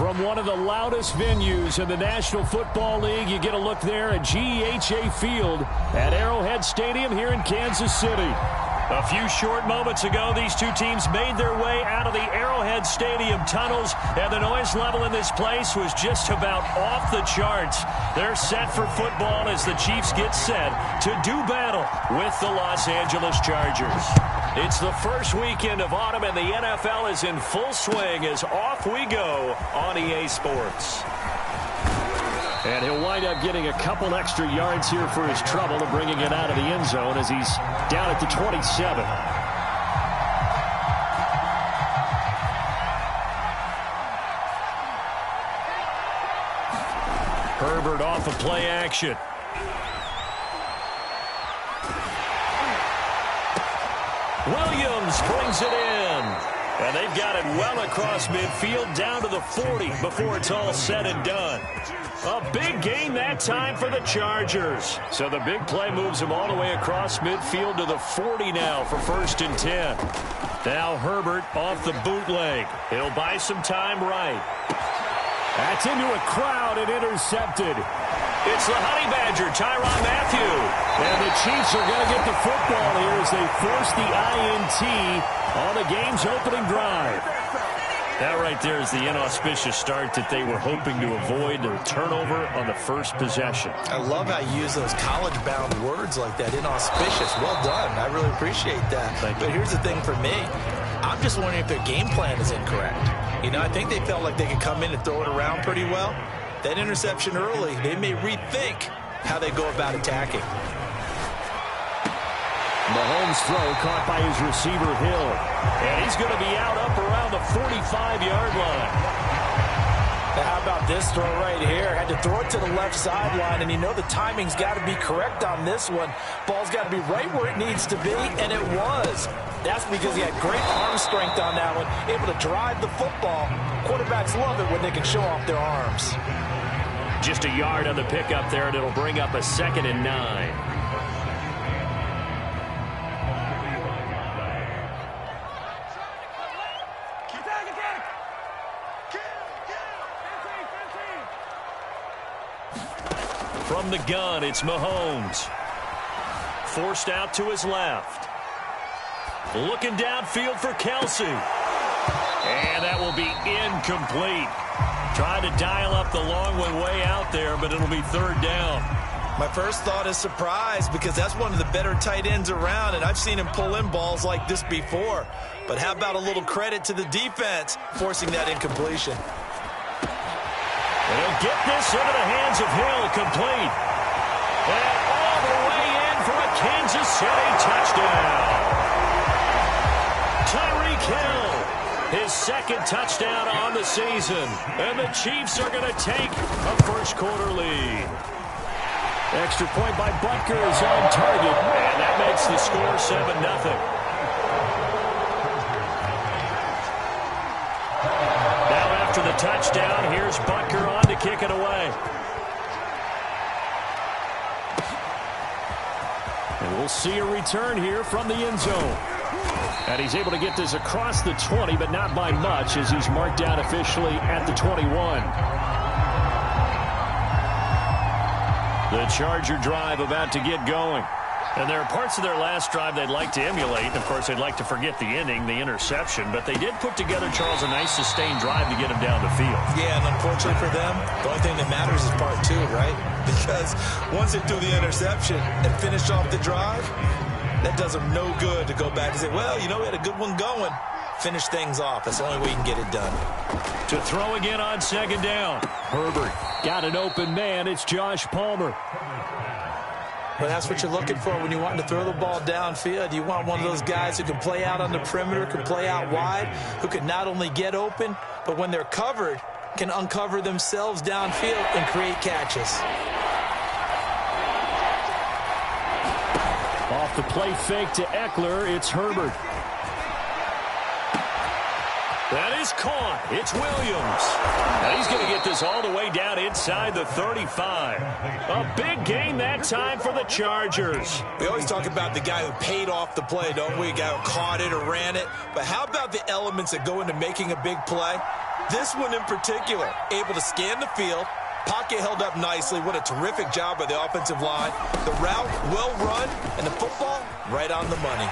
From one of the loudest venues in the National Football League, you get a look there at GEHA Field at Arrowhead Stadium here in Kansas City. A few short moments ago, these two teams made their way out of the Arrowhead Stadium tunnels, and the noise level in this place was just about off the charts. They're set for football as the Chiefs get set to do battle with the Los Angeles Chargers. It's the first weekend of autumn, and the NFL is in full swing as off we go on EA Sports. And he'll wind up getting a couple extra yards here for his trouble and bringing it out of the end zone as he's down at the 27. Herbert off of play action. Williams brings it in. And they've got it well across midfield down to the 40 before it's all said and done. A big gain that time for the Chargers. So the big play moves him all the way across midfield to the 40 now for 1st and 10. Now Herbert off the bootleg. He'll buy some time right. That's into a crowd and intercepted. It's the Honey Badger, Tyrann Mathieu. And the Chiefs are going to get the football here as they force the INT on the game's opening drive. That right there is the inauspicious start that they were hoping to avoid, the turnover on the first possession. I love how you use those college-bound words like that, inauspicious. Well done. I really appreciate that. But here's the thing for me. I'm just wondering if their game plan is incorrect. You know, I think they felt like they could come in and throw it around pretty well. That interception early, they may rethink how they go about attacking. Mahomes' throw caught by his receiver, Hill. And he's going to be out up around the 45-yard line. Now, how about this throw right here? Had to throw it to the left sideline, and you know the timing's got to be correct on this one. Ball's got to be right where it needs to be, and it was. That's because he had great arm strength on that one, able to drive the football. Quarterbacks love it when they can show off their arms. Just a yard on the pickup there, and it'll bring up a 2nd and 9. From the gun, it's Mahomes. Forced out to his left. Looking downfield for Kelsey. And that will be incomplete. Trying to dial up the long one way out there, but it'll be 3rd down. My first thought is surprise because that's one of the better tight ends around, and I've seen him pull in balls like this before. But how about a little credit to the defense forcing that incompletion? They'll get this into the hands of Hill, complete. And all the way in for a Kansas City touchdown. Tyreek Hill, his 2nd touchdown on the season. And the Chiefs are going to take a first-quarter lead. Extra point by Butker is on target. And that makes the score 7-0. After the touchdown, here's Butker on to kick it away. And we'll see a return here from the end zone. And he's able to get this across the 20, but not by much, as he's marked down officially at the 21. The Charger drive about to get going. And there are parts of their last drive they'd like to emulate. Of course, they'd like to forget the ending, the interception. But they did put together, Charles, a nice sustained drive to get him down the field. Yeah, and unfortunately for them, the only thing that matters is part 2, right? Because once they threw the interception and finished off the drive, that does them no good to go back and say, well, you know, we had a good one going. Finish things off. That's the only way you can get it done. To throw again on 2nd down. Herbert got an open man. It's Josh Palmer. Well, that's what you're looking for when you're wanting to throw the ball downfield. You want one of those guys who can play out on the perimeter, can play out wide, who can not only get open, but when they're covered, can uncover themselves downfield and create catches. Off the play fake to Eckler, it's Herbert. That is caught. It's Williams. Now he's going to get this all the way down inside the 35. A big gain that time for the Chargers. We always talk about the guy who paid off the play, don't we? A guy who caught it or ran it. But how about the elements that go into making a big play? This one in particular, able to scan the field, pocket held up nicely. What a terrific job by the offensive line. The route, well run, and the football, right on the money.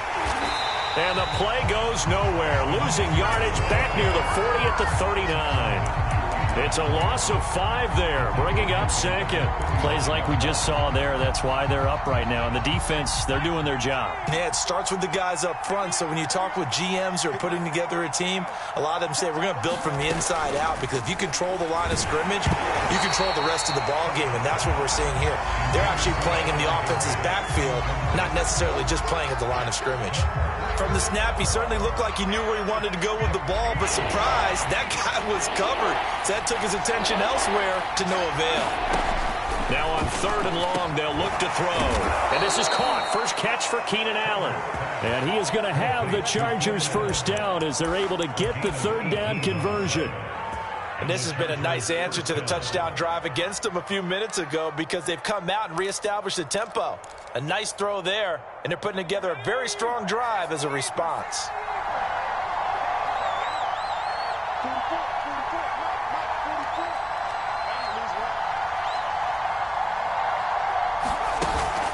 And the play goes nowhere. Losing yardage back near the 40 at the 39. It's a loss of 5 there, bringing up second. Plays like we just saw there. That's why they're up right now. And the defense, they're doing their job. Yeah, it starts with the guys up front. So when you talk with GMs who are putting together a team, a lot of them say we're going to build from the inside out, because if you control the line of scrimmage, you control the rest of the ball game, and that's what we're seeing here. They're actually playing in the offense's backfield, not necessarily just playing at the line of scrimmage. From the snap, he certainly looked like he knew where he wanted to go with the ball, but surprise, that guy was covered. So that took his attention elsewhere to no avail. Now on 3rd and long, they'll look to throw. And this is caught. First catch for Keenan Allen. And he is going to have the Chargers first down as they're able to get the 3rd down conversion. And this has been a nice answer to the touchdown drive against them a few minutes ago, because they've come out and reestablished the tempo. A nice throw there, and they're putting together a very strong drive as a response.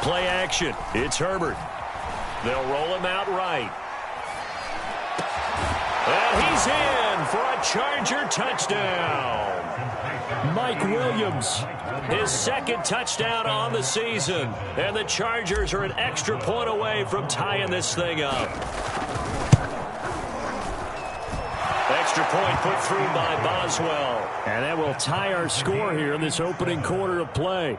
Play action. It's Herbert. They'll roll him out right. And he's in for a Charger touchdown. Mike Williams, his 2nd touchdown on the season. And the Chargers are an extra point away from tying this thing up. Extra point put through by Boswell. And that will tie our score here in this opening quarter of play.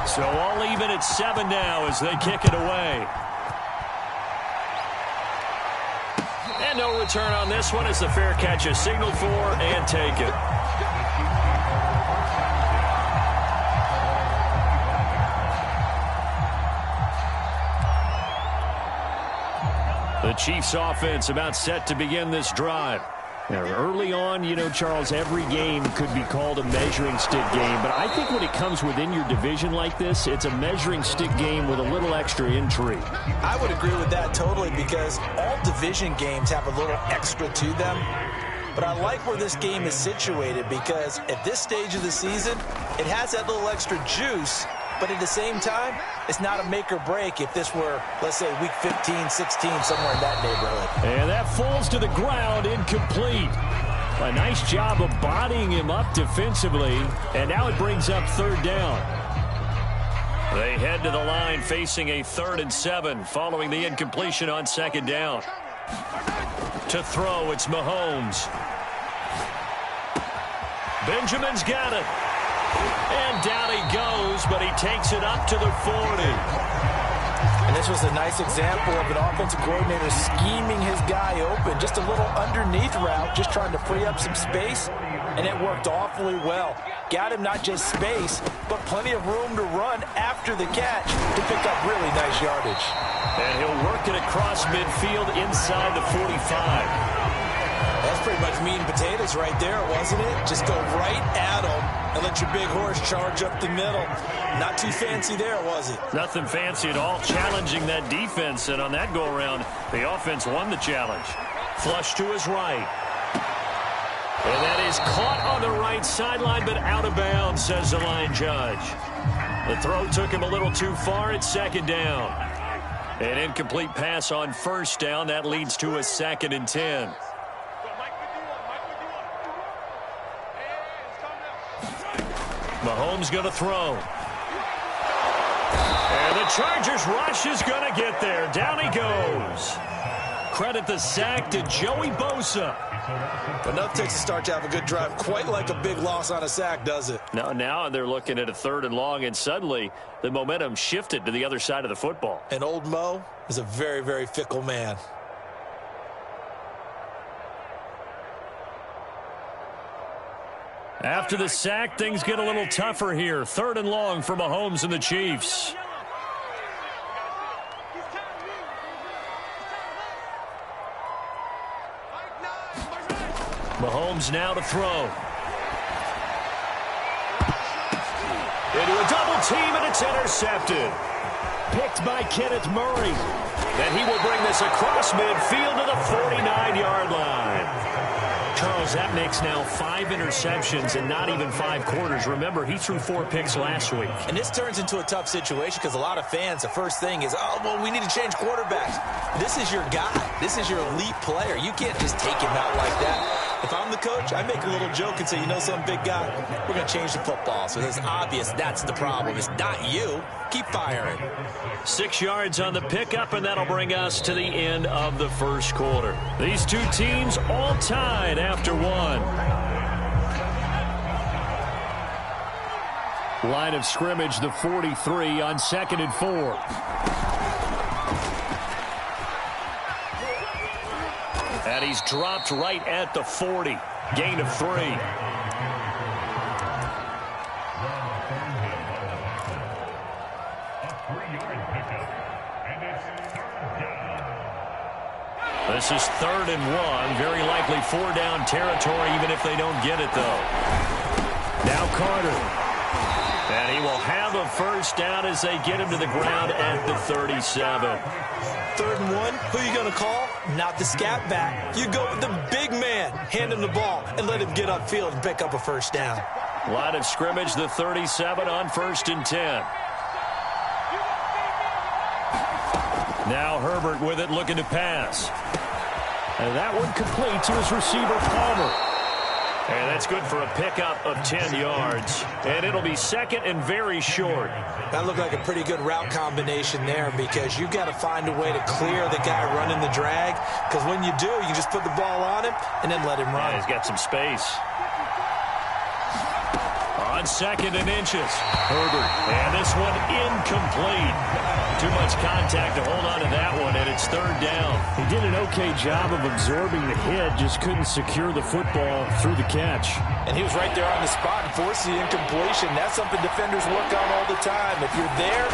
So all even at 7 now as they kick it away. And no return on this one as the fair catch is signaled for and taken. The Chiefs offense about set to begin this drive. Now, early on, you know, Charles, every game could be called a measuring stick game. But I think when it comes within your division like this, it's a measuring stick game with a little extra intrigue. I would agree with that totally, because all division games have a little extra to them. But I like where this game is situated, because at this stage of the season, it has that little extra juice. But at the same time, it's not a make or break if this were, let's say, week 15, 16, somewhere in that neighborhood. And that falls to the ground, incomplete. A nice job of bodying him up defensively. And now it brings up 3rd down. They head to the line facing a 3rd and 7 following the incompletion on 2nd down. To throw, it's Mahomes. Benjamin's got it. And down he goes, but he takes it up to the 40. And this was a nice example of an offensive coordinator scheming his guy open. Just a little underneath route, just trying to free up some space, and it worked awfully well. Got him not just space, but plenty of room to run after the catch to pick up really nice yardage. And he'll work it across midfield inside the 45. That's pretty much meat and potatoes right there, wasn't it? Just go right at him and let your big horse charge up the middle. Not too fancy there, was it? Nothing fancy at all, challenging that defense. And on that go-around, the offense won the challenge. Flush to his right. And that is caught on the right sideline, but out of bounds, says the line judge. The throw took him a little too far at 2nd down. An incomplete pass on 1st down. That leads to a 2nd and 10. Mahomes going to throw. And the Chargers rush is going to get there. Down he goes. Credit the sack to Joey Bosa. But enough takes a start to have a good drive. Quite like a big loss on a sack, does it? Now they're looking at a 3rd and long, and suddenly the momentum shifted to the other side of the football. And old Mo is a very, very fickle man. After the sack, things get a little tougher here. 3rd and long for Mahomes and the Chiefs. Mahomes now to throw. Into a double team, and it's intercepted. Picked by Kenneth Murray. And he will bring this across midfield to the 49-yard line. Charles, that makes now 5 interceptions and not even 5 quarters. Remember, he threw 4 picks last week. And this turns into a tough situation because a lot of fans, the first thing is, oh, well, we need to change quarterbacks. This is your guy. This is your elite player. You can't just take him out like that. If I'm the coach, I make a little joke and say, you know, some big guy, we're going to change the football. So it's obvious that's the problem. It's not you. Keep firing. 6 yards on the pickup, and that'll bring us to the end of the first quarter. These two teams all tied after 1. Line of scrimmage, the 43 on 2nd and 4. And he's dropped right at the 40. Gain of 3. This is 3rd and 1. Very likely 4-down territory, even if they don't get it, though. Now Carter. And he will have a first down as they get him to the ground at the 37. 3rd and 1, who are you going to call? Not the scat back. You go with the big man. Hand him the ball and let him get upfield and pick up a first down. Line of scrimmage, the 37 on 1st and 10. Now Herbert with it, looking to pass. And that one complete to his receiver, Palmer. And that's good for a pickup of 10 yards. And it'll be 2nd and very short. That looked like a pretty good route combination there because you've got to find a way to clear the guy running the drag. Because when you do, you just put the ball on him and then let him run. Yeah, he's got some space. On 2nd and inches. Herbert. And this one incomplete. Too much contact to hold on to that one, and it's 3rd down. He did an okay job of absorbing the hit, just couldn't secure the football through the catch. And he was right there on the spot and forced the incompletion. That's something defenders work on all the time. If you're there,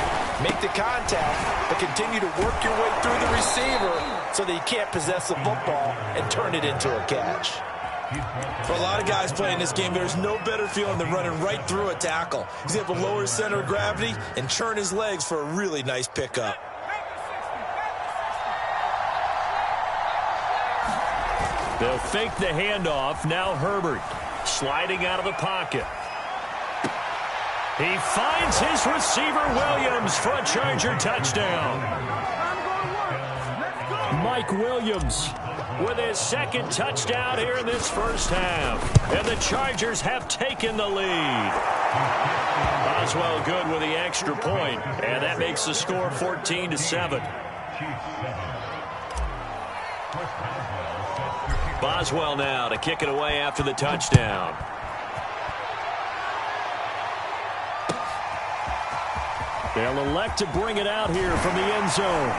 make the contact, but continue to work your way through the receiver so that you can't possess the football and turn it into a catch. For a lot of guys playing this game, there's no better feeling than running right through a tackle. He's able to lower his center of gravity and churn his legs for a really nice pickup. They'll fake the handoff. Now Herbert sliding out of the pocket. He finds his receiver, Williams, for a Charger touchdown. Mike Williams with his 2nd touchdown here in this first half. And the Chargers have taken the lead. Boswell good with the extra point, and that makes the score 14-7. Boswell now to kick it away after the touchdown. They'll elect to bring it out here from the end zone.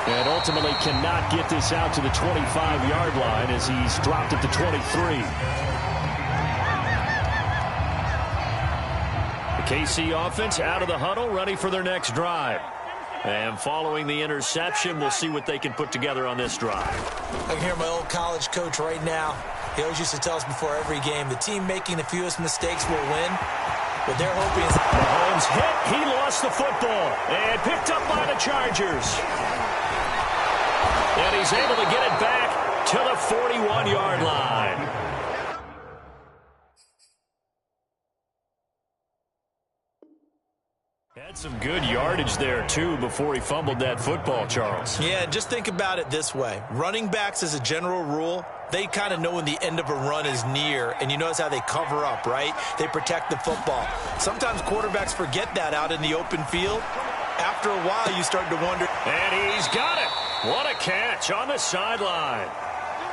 And ultimately cannot get this out to the 25-yard line as he's dropped at the 23. The KC offense out of the huddle, ready for their next drive. And following the interception, we'll see what they can put together on this drive. I can hear my old college coach right now. He always used to tell us before every game, the team making the fewest mistakes will win. What they're hoping is... Mahomes hit. He lost the football. And picked up by the Chargers. And he's able to get it back to the 41-yard line. Had some good yardage there, too, before he fumbled that football, Charles. Yeah, just think about it this way. Running backs, as a general rule, they kind of know when the end of a run is near, and you notice how they cover up, right? They protect the football. Sometimes quarterbacks forget that out in the open field. After a while, you start to wonder. And he's got it. What a catch on the sideline.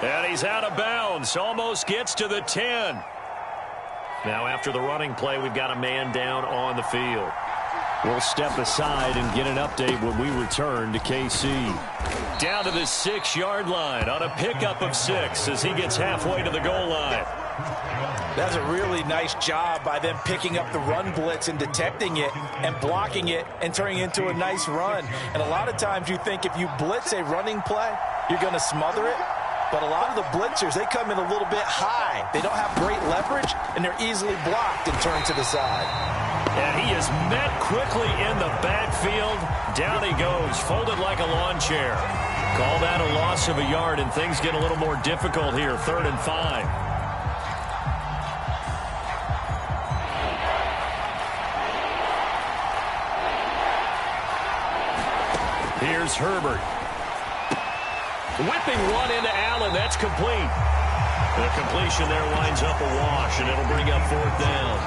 And he's out of bounds. Almost gets to the 10. Now, after the running play, we've got a man down on the field. We'll step aside and get an update when we return to KC. Down to the 6-yard line on a pickup of 6 as he gets halfway to the goal line. That's a really nice job by them picking up the run blitz and detecting it and blocking it and turning it into a nice run. And a lot of times you think if you blitz a running play, you're going to smother it. But a lot of the blitzers, they come in a little bit high. They don't have great leverage, and they're easily blocked and turned to the side. And he is met quickly in the backfield. Down he goes, folded like a lawn chair. Call that a loss of a yard, and things get a little more difficult here, 3rd and 5. Here's Herbert. Whipping one into Allen. That's complete. The completion there winds up a wash, and it'll bring up 4th down.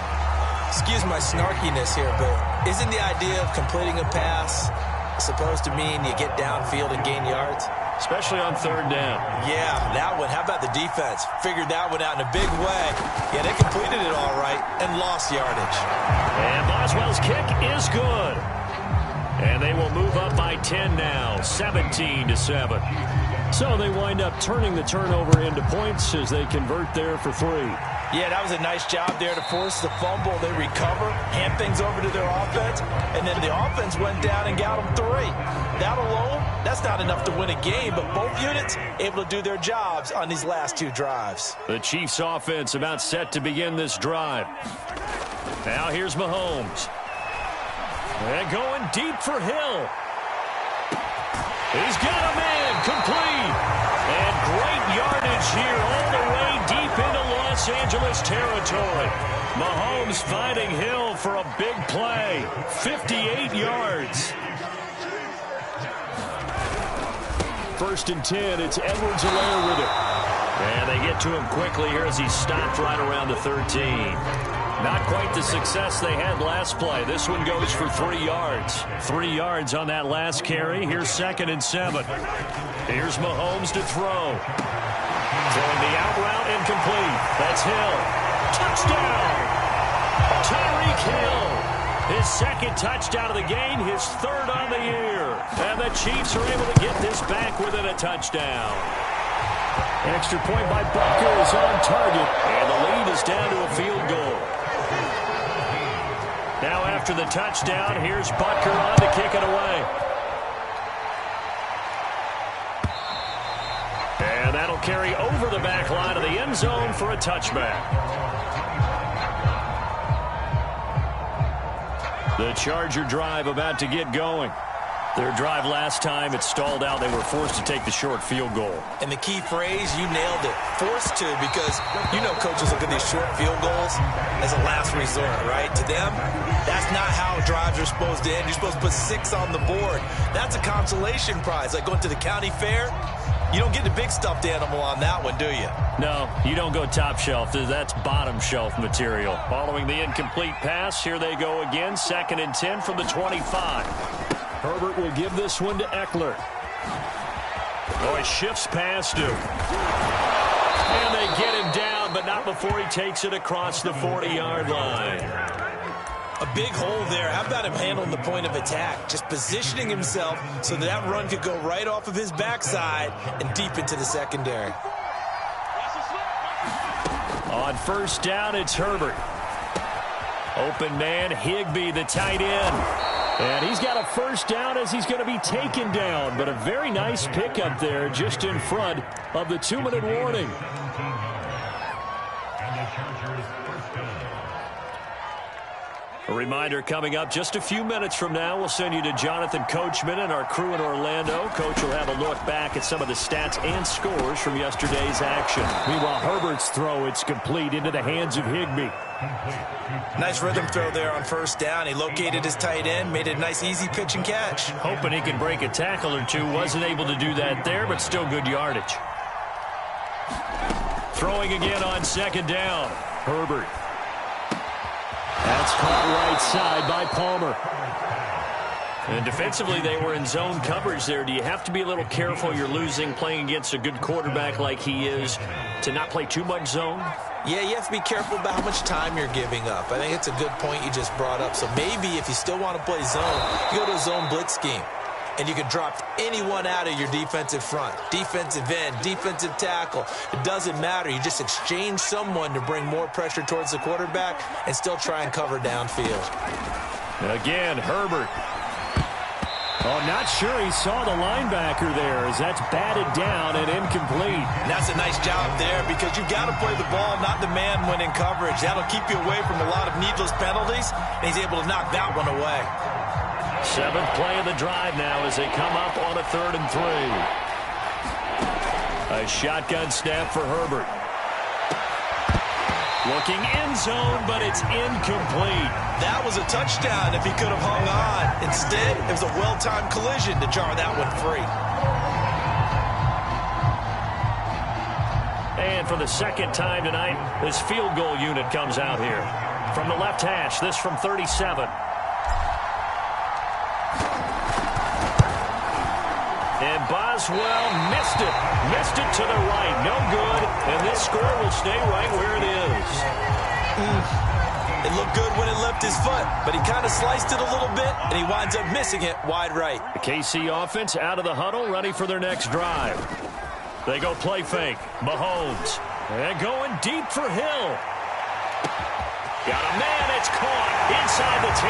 Excuse my snarkiness here, but isn't the idea of completing a pass supposed to mean you get downfield and gain yards? Especially on 3rd down. Yeah, that one. How about the defense? Figured that one out in a big way. Yeah, they completed it all right and lost yardage. And Boswell's kick is good. And they will move up by 10 now, 17-7. So they wind up turning the turnover into points as they convert there for 3. Yeah, that was a nice job there to force the fumble. They recover, hand things over to their offense, and then the offense went down and got them 3. That alone, that's not enough to win a game, but both units able to do their jobs on these last 2 drives. The Chiefs offense about set to begin this drive. Now here's Mahomes. And going deep for Hill. He's got a man complete. And great yardage here all the way deep into Los Angeles territory. Mahomes finding Hill for a big play. 58 yards. 1st and 10. It's Edwards-Helaire with it. And they get to him quickly here as he stopped right around the 13. Not quite the success they had last play. This one goes for 3 yards. 3 yards on that last carry. Here's 2nd and 7. Here's Mahomes to throw. Throwing the out route incomplete. That's Hill. Touchdown! Tyreek Hill. His 2nd touchdown of the game, his 3rd on the year. And the Chiefs are able to get this back within a touchdown. Extra point by Butker is on target. And the lead is down to a field goal. Now after the touchdown, here's Butker on to kick it away. And that'll carry over the back line of the end zone for a touchback. The Charger drive about to get going. Their drive last time, it stalled out. They were forced to take the short field goal. And the key phrase, you nailed it. Forced to, because you know coaches look at these short field goals as a last resort, right? To them, that's not how drives are supposed to end. You're supposed to put 6 on the board. That's a consolation prize, like going to the county fair. You don't get the big stuffed animal on that one, do you? No, you don't go top shelf. That's bottom shelf material. Following the incomplete pass, here they go again. 2nd and 10 from the 25. Herbert will give this one to Eckler. Oh, he shifts past him. And they get him down, but not before he takes it across the 40-yard line. A big hole there. How about him handling the point of attack? Just positioning himself so that run could go right off of his backside and deep into the secondary. On 1st down, it's Herbert. Open man, Higbee, the tight end. And he's got a 1st down as he's going to be taken down. But a very nice pickup there just in front of the 2-minute warning. A reminder coming up just a few minutes from now, we'll send you to Jonathan Coachman and our crew in Orlando. Coach will have a look back at some of the stats and scores from yesterday's action. Meanwhile, Herbert's throw, it's complete into the hands of Higbee. Nice rhythm throw there on 1st down. He located his tight end, made a nice easy pitch and catch. Hoping he could break a tackle or two. Wasn't able to do that there, but still good yardage. Throwing again on 2nd down. Herbert. That's caught right side by Palmer. And defensively, they were in zone coverage there. Do you have to be a little careful? You're losing, playing against a good quarterback like he is, to not play too much zone? Yeah, you have to be careful about how much time you're giving up. I think it's a good point you just brought up. So maybe if you still want to play zone, you go to a zone blitz scheme. And you can drop anyone out of your defensive front. Defensive end, defensive tackle. It doesn't matter. You just exchange someone to bring more pressure towards the quarterback and still try and cover downfield. Again, Herbert. Oh, not sure he saw the linebacker there as that's batted down and incomplete. And that's a nice job there because you've got to play the ball, not the man when in coverage. That'll keep you away from a lot of needless penalties, and he's able to knock that one away. 7th play of the drive now as they come up on a 3rd and 3. A shotgun snap for Herbert. Looking end zone, but it's incomplete. That was a touchdown if he could have hung on. Instead, it was a well-timed collision to jar that one free. And for the 2nd time tonight, this field goal unit comes out here. From the left hash, this from 37. And Boswell missed it. Missed it to the right. No good. And this score will stay right where it is. It looked good when it left his foot, but he kind of sliced it a little bit, and he winds up missing it wide right. The KC offense out of the huddle, ready for their next drive. They go play fake. Mahomes. And going deep for Hill. Got a man. It's caught inside the 10.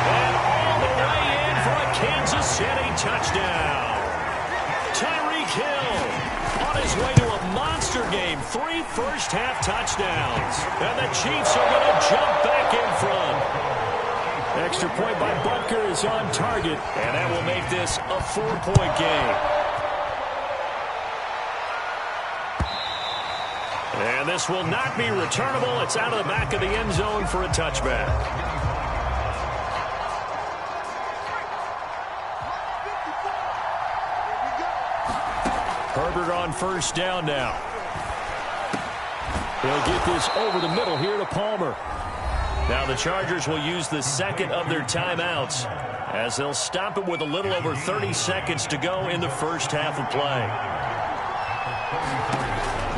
And all the way in for a Kansas City touchdown. Tyreek Hill on his way to a monster game. 3 first-half touchdowns. And the Chiefs are going to jump back in front. Extra point by Butker is on target. And that will make this a 4-point game. And this will not be returnable. It's out of the back of the end zone for a touchback. Herbert on 1st down now. They'll get this over the middle here to Palmer. Now the Chargers will use the 2nd of their timeouts as they'll stop it with a little over 30 seconds to go in the first half of play.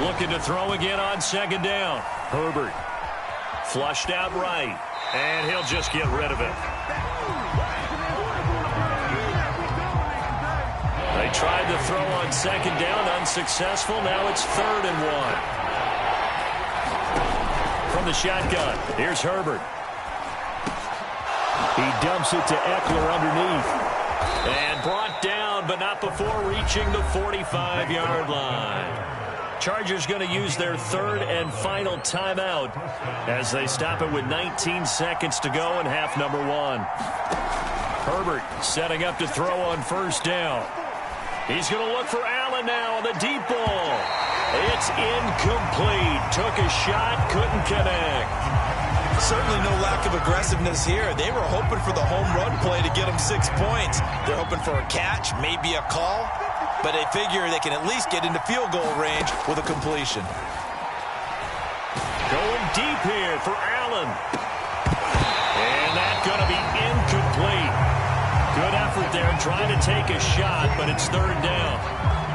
Looking to throw again on 2nd down. Herbert flushed out right, and he'll just get rid of it. They tried to throw on 2nd down, unsuccessful. Now it's 3rd and 1. From the shotgun, here's Herbert. He dumps it to Eckler underneath. And brought down, but not before reaching the 45-yard line. Chargers going to use their 3rd and final timeout as they stop it with 19 seconds to go in half number 1. Herbert setting up to throw on 1st down. He's going to look for Allen now on the deep ball. It's incomplete. Took a shot, couldn't connect. Certainly no lack of aggressiveness here. They were hoping for the home run play to get them 6 points. They're hoping for a catch, maybe a call, but they figure they can at least get into field goal range with a completion. Going deep here for Allen. And that's going to be incomplete. Good effort there trying to take a shot, but it's 3rd down.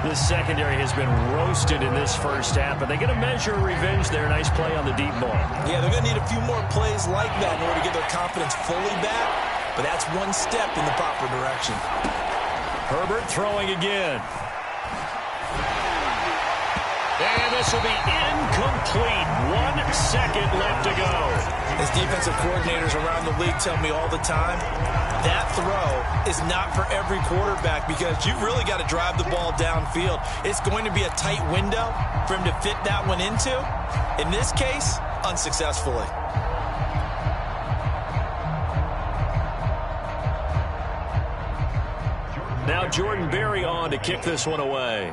This secondary has been roasted in this first half, but they get a measure of revenge there. Nice play on the deep ball. Yeah, they're going to need a few more plays like that in order to get their confidence fully back, but that's one step in the proper direction. Herbert throwing again. And this will be incomplete. 1 second left to go. As defensive coordinators around the league tell me all the time, that throw is not for every quarterback because you've really got to drive the ball downfield. It's going to be a tight window for him to fit that one into. In this case, unsuccessfully. Now Jordan Berry on to kick this one away.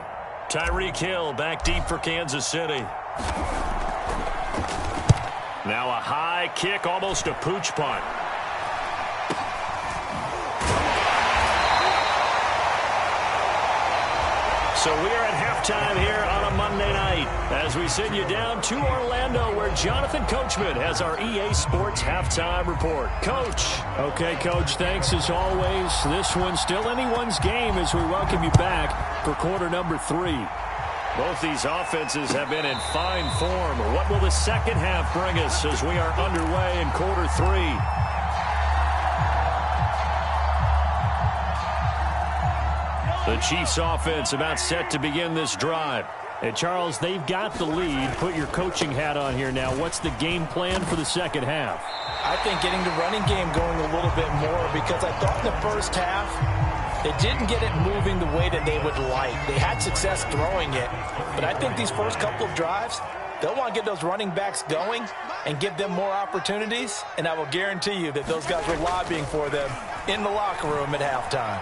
Tyreek Hill back deep for Kansas City. Now a high kick, almost a pooch punt. So we are at halftime here on a Monday night as we send you down to Orlando where Jonathan Coachman has our EA Sports halftime report. Coach. Okay, Coach, thanks as always. This one's still anyone's game as we welcome you back for quarter number 3. Both these offenses have been in fine form. What will the second half bring us as we are underway in quarter 3? The Chiefs offense about set to begin this drive. And Charles, they've got the lead. Put your coaching hat on here now. What's the game plan for the second half? I think getting the running game going a little bit more, because I thought in the first half they didn't get it moving the way that they would like. They had success throwing it, but I think these first couple of drives, they'll want to get those running backs going and give them more opportunities, and I will guarantee you that those guys were lobbying for them in the locker room at halftime.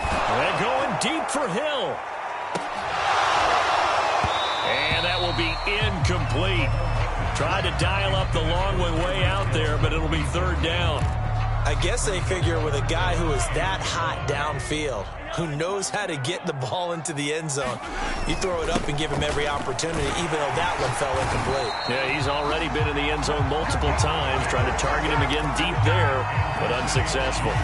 They're going deep for Hill. And that will be incomplete. Tried to dial up the long one way out there, but it'll be third down. I guess they figure with a guy who is that hot downfield, who knows how to get the ball into the end zone, you throw it up and give him every opportunity, even though that one fell incomplete. Yeah, he's already been in the end zone multiple times, trying to target him again deep there, but unsuccessful.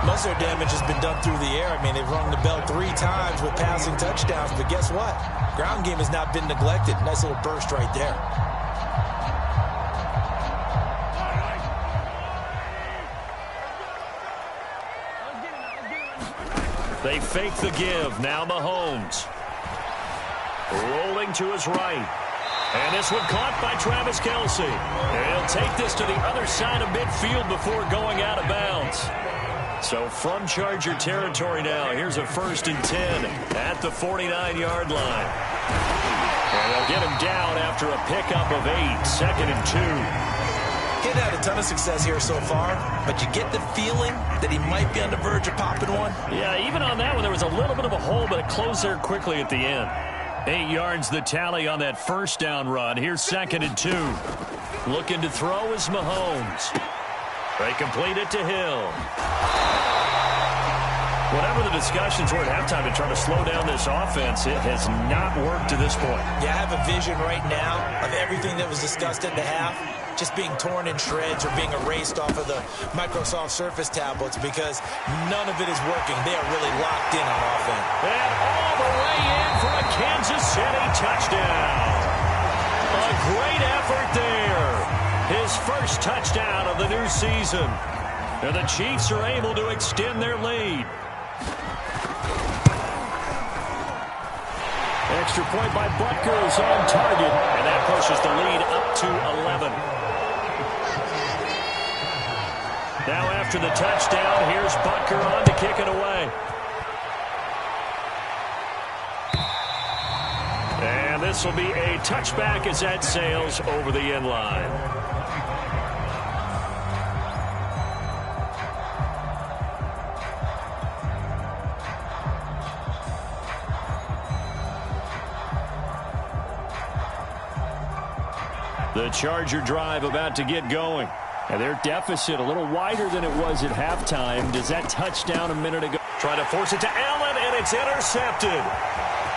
Most of their damage has been done through the air. I mean, they've rung the bell 3 times with passing touchdowns, but guess what? Ground game has not been neglected. Nice little burst right there. They fake the give. Now Mahomes. Rolling to his right. And this one caught by Travis Kelce. And he'll take this to the other side of midfield before going out of bounds. So from Charger territory now, here's a 1st and 10 at the 49-yard line. And they'll get him down after a pickup of 8, 2nd and 2. He's had a ton of success here so far, but you get the feeling that he might be on the verge of popping one. Yeah, even on that one, there was a little bit of a hole, but it closed there quickly at the end. 8 yards the tally on that first down run. Here's 2nd and 2. Looking to throw is Mahomes. They complete it to Hill. Whatever the discussions were at halftime to try to slow down this offense, it has not worked to this point. Yeah, I have a vision right now of everything that was discussed at the half just being torn in shreds or being erased off of the Microsoft Surface tablets, because none of it is working. They are really locked in on offense. And all the way in for a Kansas City touchdown. A great effort there. His first touchdown of the new season. And the Chiefs are able to extend their lead. Extra point by Butker is on target, and that pushes the lead up to 11. Now after the touchdown, here's Butker on to kick it away. And this will be a touchback as that sails over the end line. The Charger drive about to get going. And their deficit a little wider than it was at halftime. Does that touchdown a minute ago? Trying to force it to Allen, and it's intercepted.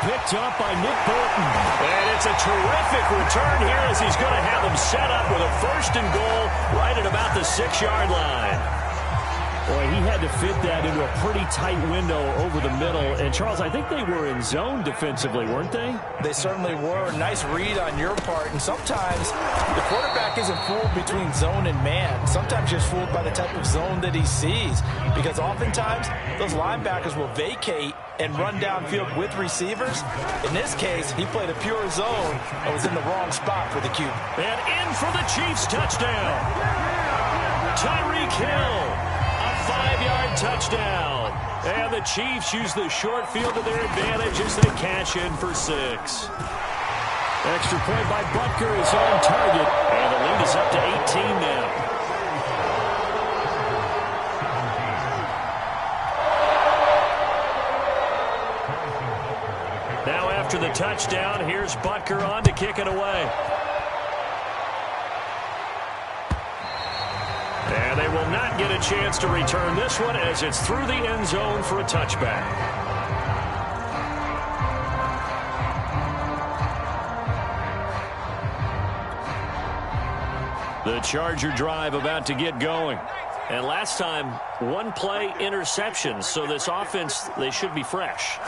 Picked up by Nick Bolton. And it's a terrific return here as he's going to have them set up with a 1st and goal right at about the 6-yard line. Boy, he had to fit that into a pretty tight window over the middle. And, Charles, I think they were in zone defensively, weren't they? They certainly were. Nice read on your part. And sometimes the quarterback isn't fooled between zone and man. Sometimes you're fooled by the type of zone that he sees. Because oftentimes, those linebackers will vacate and run downfield with receivers. In this case, he played a pure zone and was in the wrong spot for the QB. And in for the Chiefs touchdown. Tyreek Hill. 5-yard touchdown. And the Chiefs use the short field to their advantage as they cash in for 6. Extra point by Butker is on target. And the lead is up to 18 now. Now after the touchdown, here's Butker on to kick it away. And they will not get a chance to return this one as it's through the end zone for a touchback. The Charger drive about to get going. And last time, 1-play interception. So this offense, they should be fresh.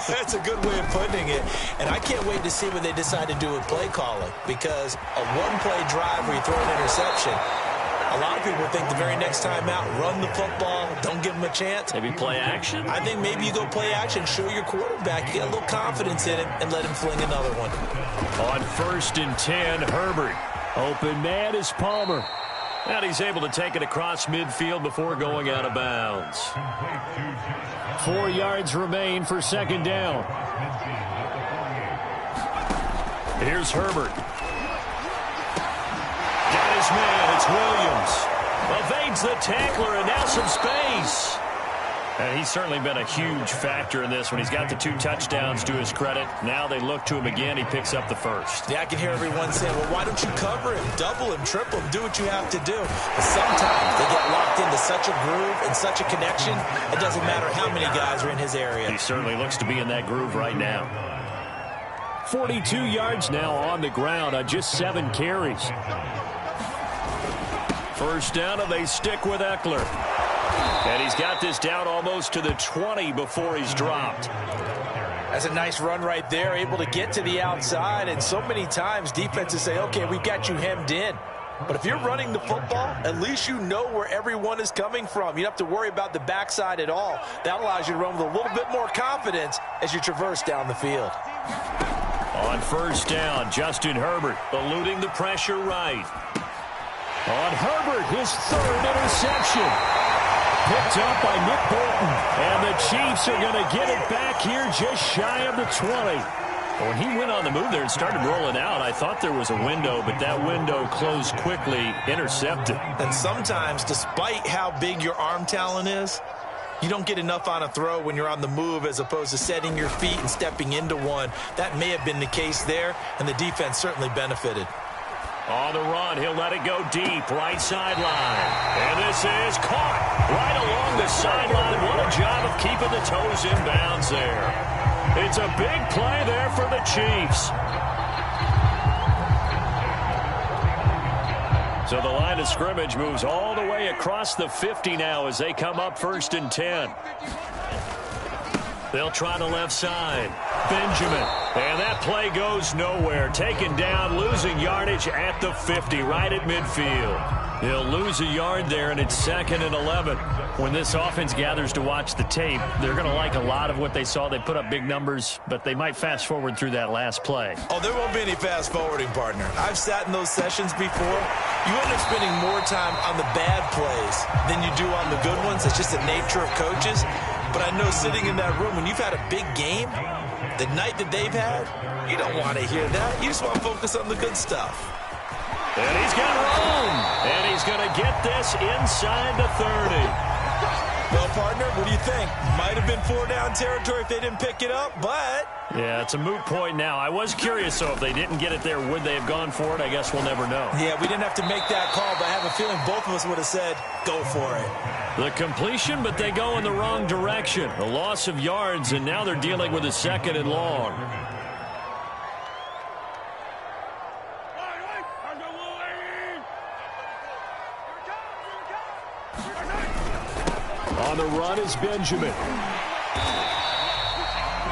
That's a good way of putting it. And I can't wait to see what they decide to do with play calling. Because a 1-play drive where you throw an interception, A lot of people think the very next time out, run the football, don't give him a chance. Maybe play action? I think maybe you go play action, show your quarterback, you get a little confidence in him, and let him fling another one. On 1st and 10, Herbert. Open man is Palmer. And he's able to take it across midfield before going out of bounds. 4 yards remain for 2nd down. Here's Herbert. Got his man. It's Williams. Evades the tackler, and now some space. And he's certainly been a huge factor in this when he's got the 2 touchdowns to his credit. Now they look to him again. He picks up the 1st. Yeah, I can hear everyone saying, well, why don't you cover him, double him, triple him, do what you have to do. But sometimes they get locked into such a groove and such a connection, it doesn't matter how many guys are in his area. He certainly looks to be in that groove right now. 42 yards now on the ground on just 7 carries. 1st down, and they stick with Eckler. And he's got this down almost to the 20 before he's dropped. That's a nice run right there, able to get to the outside. And so many times defenses say, okay, we've got you hemmed in. But if you're running the football, at least you know where everyone is coming from. You don't have to worry about the backside at all. That allows you to run with a little bit more confidence as you traverse down the field. On 1st down, Justin Herbert eluding the pressure right. On Herbert, his 3rd interception. Picked up by Nick Bolton. And the Chiefs are going to get it back here just shy of the 20. When he went on the move there and started rolling out, I thought there was a window, but that window closed quickly, intercepted. And sometimes, despite how big your arm talent is, you don't get enough on a throw when you're on the move as opposed to setting your feet and stepping into one. That may have been the case there, and the defense certainly benefited. On the run, he'll let it go deep, right sideline. And this is caught right along the sideline. What a job of keeping the toes in bounds there. It's a big play there for the Chiefs. So the line of scrimmage moves all the way across the 50 now as they come up 1st and 10. They'll try the left side. Benjamin. And that play goes nowhere. Taken down, losing yardage at the 50, right at midfield. He'll lose a yard there, and it's 2nd and 11. When this offense gathers to watch the tape, they're going to like a lot of what they saw. They put up big numbers, but they might fast forward through that last play. Oh, there won't be any fast forwarding, partner. I've sat in those sessions before. You end up spending more time on the bad plays than you do on the good ones. It's just the nature of coaches. But I know sitting in that room, when you've had a big game, the night that they've had, you don't want to hear that. You just want to focus on the good stuff. And he's got room. And he's going to get this inside the 30. Well, partner, what do you think? Might have been 4-down territory if they didn't pick it up, but... Yeah, it's a moot point now. I was curious, so if they didn't get it there, would they have gone for it? I guess we'll never know. Yeah, we didn't have to make that call, but I have a feeling both of us would have said, go for it. The completion, but they go in the wrong direction. A loss of yards, and now they're dealing with a 2nd and long. On the run is Benjamin.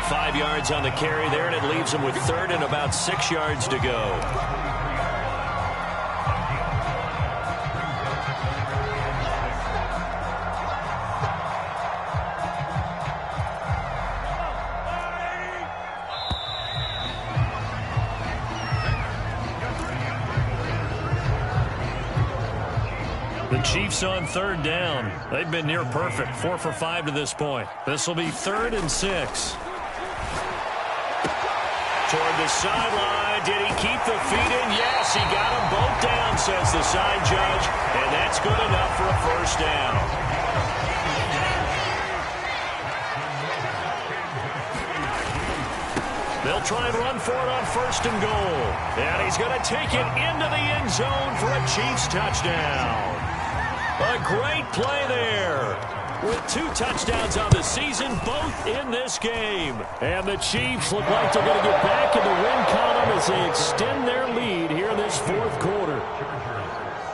5 yards on the carry there, and it leaves him with 3rd and about 6 yards to go. The Chiefs on 3rd down. They've been near perfect, 4 for 5 to this point. This will be 3rd and 6. Toward the sideline. Did he keep the feet in? Yes, he got them both down, says the side judge. And that's good enough for a 1st down. They'll try and run for it on 1st and goal. And he's going to take it into the end zone for a Chiefs touchdown. A great play there. With 2 touchdowns on the season, both in this game. And the Chiefs look like they're going to get back in the win column as they extend their lead here in this 4th quarter.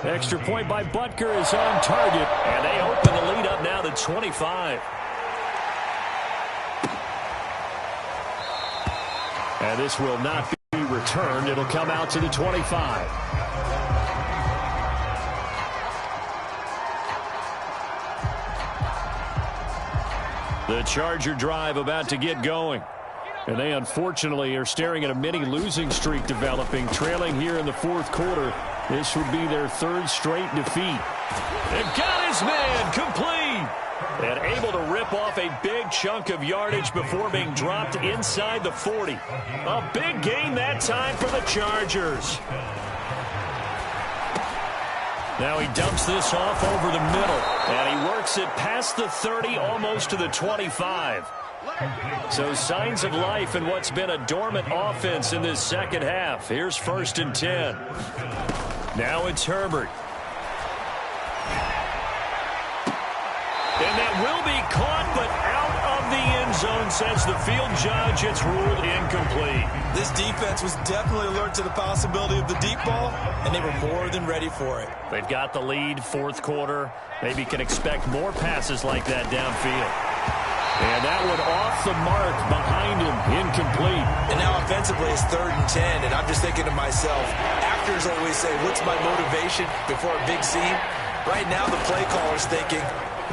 Extra point by Butker is on target. And they open the lead up now to 25. And this will not be returned. It'll come out to the 25. The Charger drive about to get going. And they unfortunately are staring at a mini losing streak developing, trailing here in the fourth quarter. This would be their third straight defeat. And got his man complete. And able to rip off a big chunk of yardage before being dropped inside the 40. A big gain that time for the Chargers. Now he dumps this off over the middle. And he works it past the 30, almost to the 25. So signs of life in what's been a dormant offense in this second half. Here's 1st and 10. Now it's Herbert. And that will be caught, but out of the end zone, says the field judge. It's ruled incomplete. This defense was definitely alert to the possibility of the deep ball, and they were more than ready for it. They've got the lead, fourth quarter. Maybe can expect more passes like that downfield. And that one off the mark behind him, incomplete. And now offensively it's 3rd and 10, and I'm just thinking to myself, actors always say, what's my motivation before a big scene? Right now the play caller's thinking,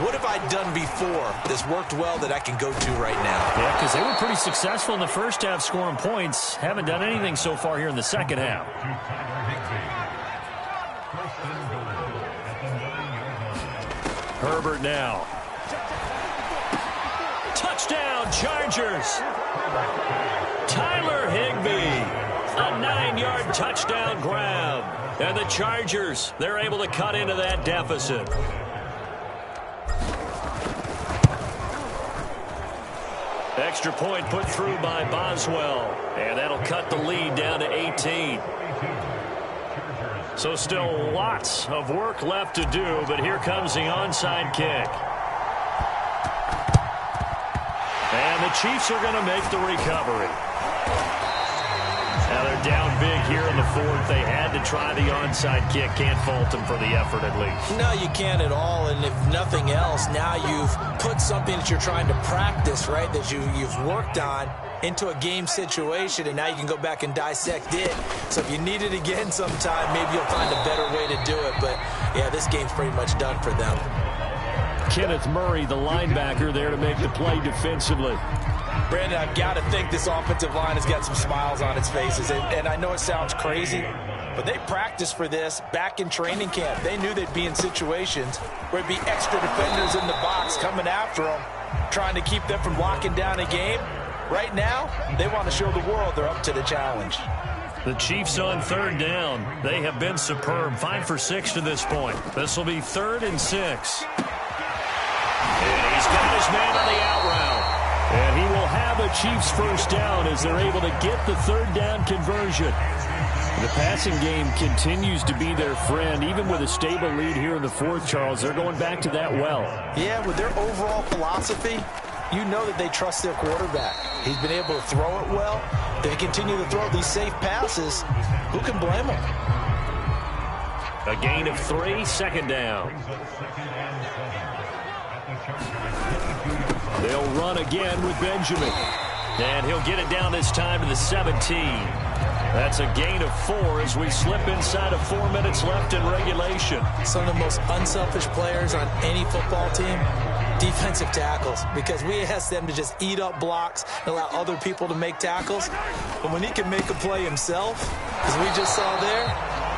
what have I done before that's worked well that I can go to right now? Yeah, because they were pretty successful in the first half scoring points. Haven't done anything so far here in the second half. Herbert now. Touchdown, Chargers. Tyler Higbee. A 9-yard touchdown grab. And the Chargers, they're able to cut into that deficit. Extra point put through by Boswell. And that'll cut the lead down to 18. So still lots of work left to do, but here comes the onside kick. And the Chiefs are going to make the recovery. Now they're down big here in the fourth. They had to try the onside kick. Can't fault them for the effort at least. No, you can't at all. And if nothing else, now you've put something that you're trying to practice, right, that you've worked on into a game situation, and now you can go back and dissect it. So if you need it again sometime, maybe you'll find a better way to do it. But, yeah, this game's pretty much done for them. Kenneth Murray, the linebacker, there to make the play defensively. Brandon, I've got to think this offensive line has got some smiles on its faces. And I know it sounds crazy, but they practiced for this back in training camp. They knew they'd be in situations where it'd be extra defenders in the box coming after them, trying to keep them from locking down a game. Right now, they want to show the world they're up to the challenge. The Chiefs on 3rd down. They have been superb. 5 for 6 to this point. This will be 3rd and 6. And he's got his man on the out route. And he will have a Chiefs first down as they're able to get the 3rd down conversion. The passing game continues to be their friend. Even with a stable lead here in the fourth, Charles, they're going back to that well. Yeah, with their overall philosophy, you know that they trust their quarterback. He's been able to throw it well. They continue to throw these safe passes. Who can blame them? A gain of 3, 2nd down. They'll run again with Benjamin. And he'll get it down this time to the 17. That's a gain of 4 as we slip inside of 4 minutes left in regulation. Some of the most unselfish players on any football team, defensive tackles, because we ask them to just eat up blocks and allow other people to make tackles. But when he can make a play himself, as we just saw there,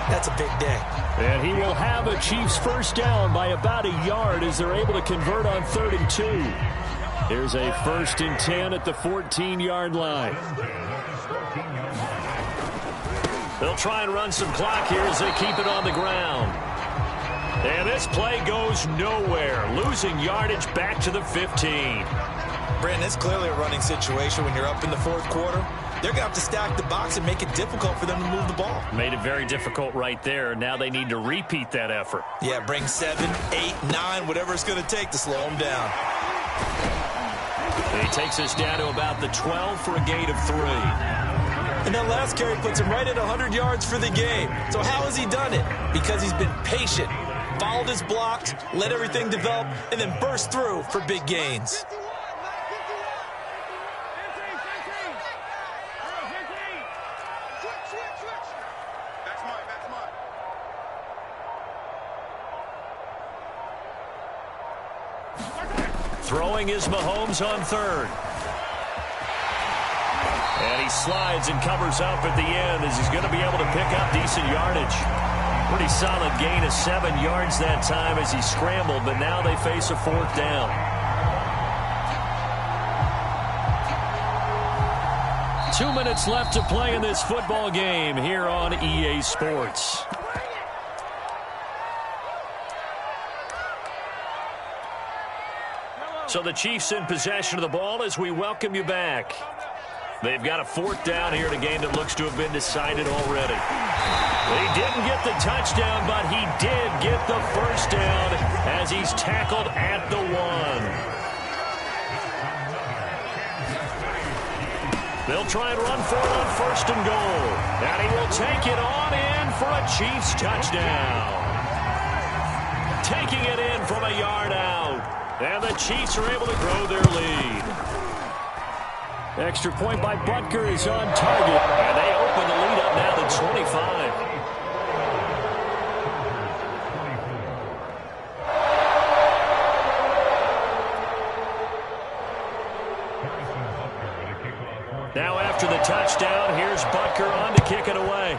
that's a big day. And he will have a Chiefs first down by about a yard as they're able to convert on 3rd and 2. Here's a 1st and 10 at the 14-yard line. They'll try and run some clock here as they keep it on the ground. And this play goes nowhere. Losing yardage back to the 15. Brandon, it's clearly a running situation when you're up in the fourth quarter. They're going to have to stack the box and make it difficult for them to move the ball. Made it very difficult right there. Now they need to repeat that effort. Yeah, bring 7, 8, 9, whatever it's going to take to slow them down. And he takes us down to about the 12 for a gain of 3. And that last carry puts him right at 100 yards for the game. So how has he done it? Because he's been patient, followed his blocks, let everything develop, and then burst through for big gains. Throwing is Mahomes on third. And he slides and covers up at the end as he's going to be able to pick up decent yardage. Pretty solid gain of 7 yards that time as he scrambled, but now they face a 4th down. 2 minutes left to play in this football game here on EA Sports. So the Chiefs in possession of the ball as we welcome you back. They've got a 4th down here in a game that looks to have been decided already. He didn't get the touchdown, but he did get the first down as he's tackled at the 1. They'll try and run for it on 1st and goal. And he will take it on in for a Chiefs touchdown. Taking it in from a yard out. And the Chiefs are able to grow their lead. Extra point by Butker is on target. And they open the lead up now to 25. Now after the touchdown, here's Butker on to kick it away.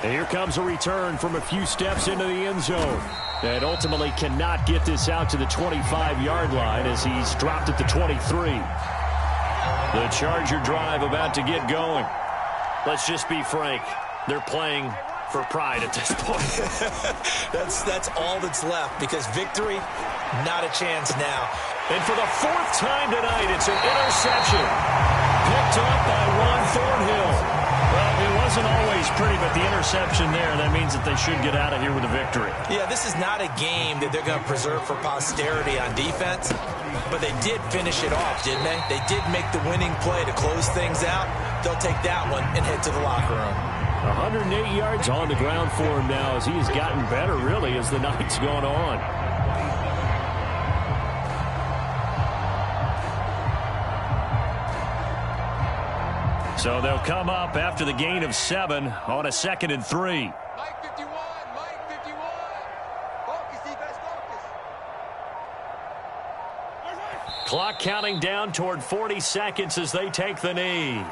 And here comes a return from a few steps into the end zone. And ultimately cannot get this out to the 25-yard line as he's dropped at the 23. The Charger drive about to get going. Let's just be frank. They're playing for pride at this point. That's all that's left because victory, not a chance now. And for the 4th time tonight, it's an interception. Picked up by Juan Thornhill. Well, it wasn't always pretty, but the interception there, that means that they should get out of here with a victory. Yeah, this is not a game that they're going to preserve for posterity on defense, but they did finish it off, didn't they? They did make the winning play to close things out. They'll take that one and head to the locker room. 108 yards on the ground for him now as he has gotten better, really, as the night's gone on. So they'll come up after the gain of 7 on a 2nd and 3. Mike 51, Mike 51. Focus, defense, focus. Clock counting down toward 40 seconds as they take the knee.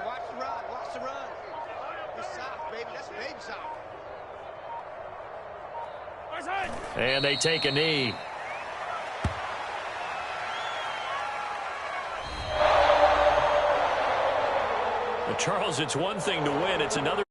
Watch the run, watch the run. It's soft, baby. That's baby soft. And they take a knee. But Charles, it's one thing to win. It's another.